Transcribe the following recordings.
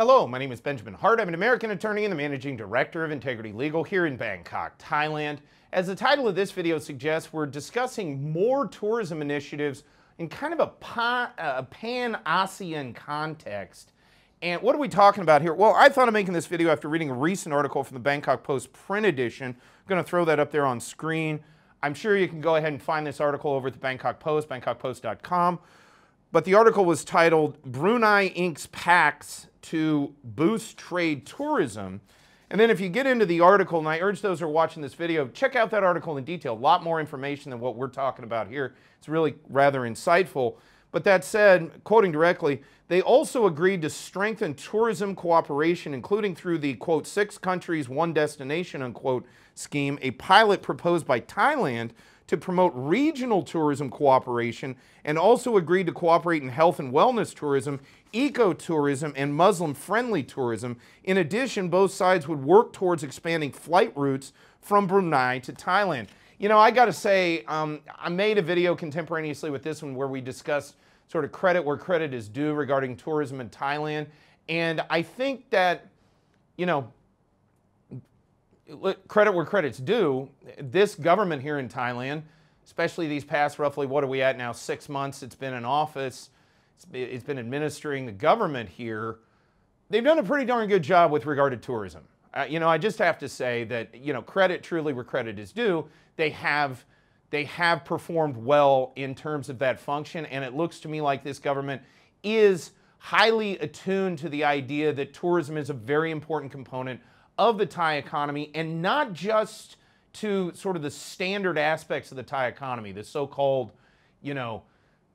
Hello, my name is Benjamin Hart. I'm an American attorney and the Managing Director of Integrity Legal here in Bangkok, Thailand. As the title of this video suggests, we're discussing more tourism initiatives in kind of a pan-ASEAN context. And what are we talking about here? Well, I thought of making this video after reading a recent article from the Bangkok Post print edition. I'm going to throw that up there on screen. I'm sure you can go ahead and find this article over at the Bangkok Post, bangkokpost.com. But the article was titled, Brunei Inks Pacts to Boost Trade Tourism. And then if you get into the article, and I urge those who are watching this video, check out that article in detail. A lot more information than what we're talking about here. It's really rather insightful. But that said, quoting directly, they also agreed to strengthen tourism cooperation, including through the, quote, 6 countries, 1 destination, unquote, scheme, a pilot proposed by Thailand to promote regional tourism cooperation, and also agreed to cooperate in health and wellness tourism, ecotourism, and Muslim-friendly tourism. In addition, both sides would work towards expanding flight routes from Brunei to Thailand. You know, I gotta say, I made a video contemporaneously with this one where we discussed sort of credit where credit is due regarding tourism in Thailand. And I think that, you know, credit where credit's due, this government here in Thailand, especially these past roughly, what are we at now, 6 months it's been in office, it's been administering the government here, they've done a pretty darn good job with regard to tourism. You know, I just have to say that, you know, credit truly where credit is due, they have performed well in terms of that function, and it looks to me like this government is highly attuned to the idea that tourism is a very important component of the Thai economy, and not just to sort of the standard aspects of the Thai economy, the so-called, you know,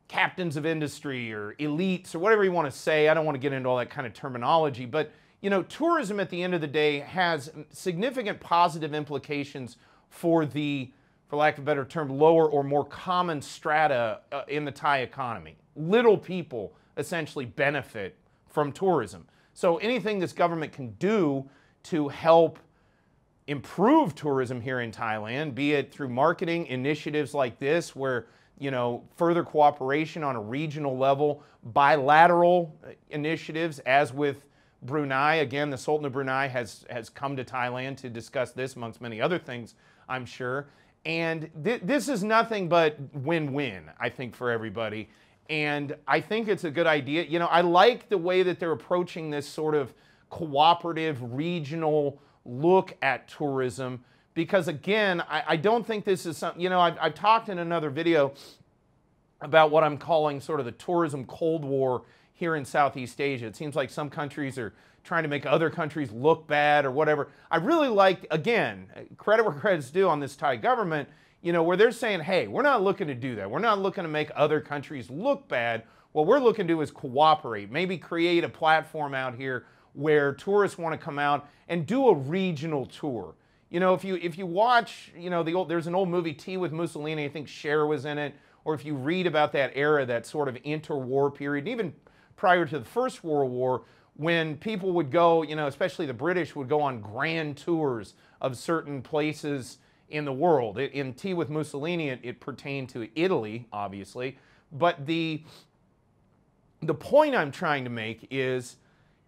captains of industry or elites or whatever you want to say. I don't want to get into all that kind of terminology, but, you know, tourism at the end of the day has significant positive implications for the, for lack of a better term, lower or more common strata in the Thai economy. Little people essentially benefit from tourism. So anything this government can do to help improve tourism here in Thailand, be it through marketing initiatives like this, where, you know, further cooperation on a regional level, bilateral initiatives, as with Brunei. Again, the Sultan of Brunei has come to Thailand to discuss this, amongst many other things, I'm sure. And this is nothing but win-win, I think, for everybody. And I think it's a good idea. You know, I like the way that they're approaching this sort of cooperative, regional look at tourism, because again, I don't think this is something, you know, I've talked in another video about what I'm calling sort of the tourism Cold War here in Southeast Asia. It seems like some countries are trying to make other countries look bad or whatever. I really like, again, credit where credit's due on this Thai government, you know, where they're saying, hey, we're not looking to do that. We're not looking to make other countries look bad. What we're looking to do is cooperate, maybe create a platform out here where tourists want to come out and do a regional tour. You know, if you watch, you know, there's an old movie, Tea with Mussolini, I think Cher was in it, or if you read about that era, that sort of interwar period, even prior to the First World War, when people would go, you know, especially the British would go on grand tours of certain places in the world. In Tea with Mussolini, it pertained to Italy, obviously, but the point I'm trying to make is,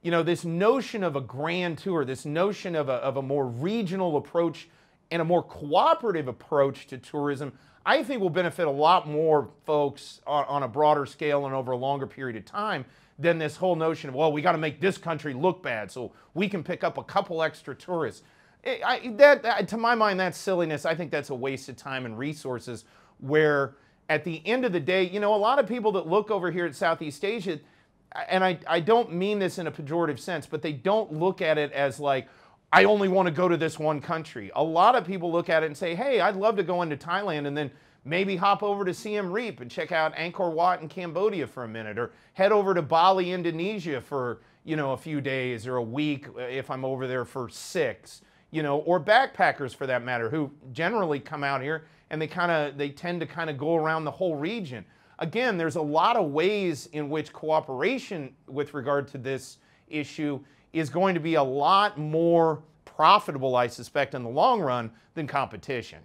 you know, this notion of a grand tour, this notion of a more regional approach and a more cooperative approach to tourism, I think will benefit a lot more folks on a broader scale and over a longer period of time than this whole notion of, well, we got to make this country look bad so we can pick up a couple extra tourists. To my mind, that's silliness. I think that's a waste of time and resources, where at the end of the day, you know, a lot of people that look over here at Southeast Asia, and I don't mean this in a pejorative sense, but they don't look at it as like, I only want to go to this one country. A lot of people look at it and say, hey, I'd love to go into Thailand and then maybe hop over to Siem Reap and check out Angkor Wat in Cambodia for a minute, or head over to Bali, Indonesia for, you know, a few days or a week if I'm over there for 6, you know, or backpackers for that matter, who generally come out here and they tend to kind of go around the whole region. Again, there's a lot of ways in which cooperation with regard to this issue is going to be a lot more profitable, I suspect, in the long run than competition.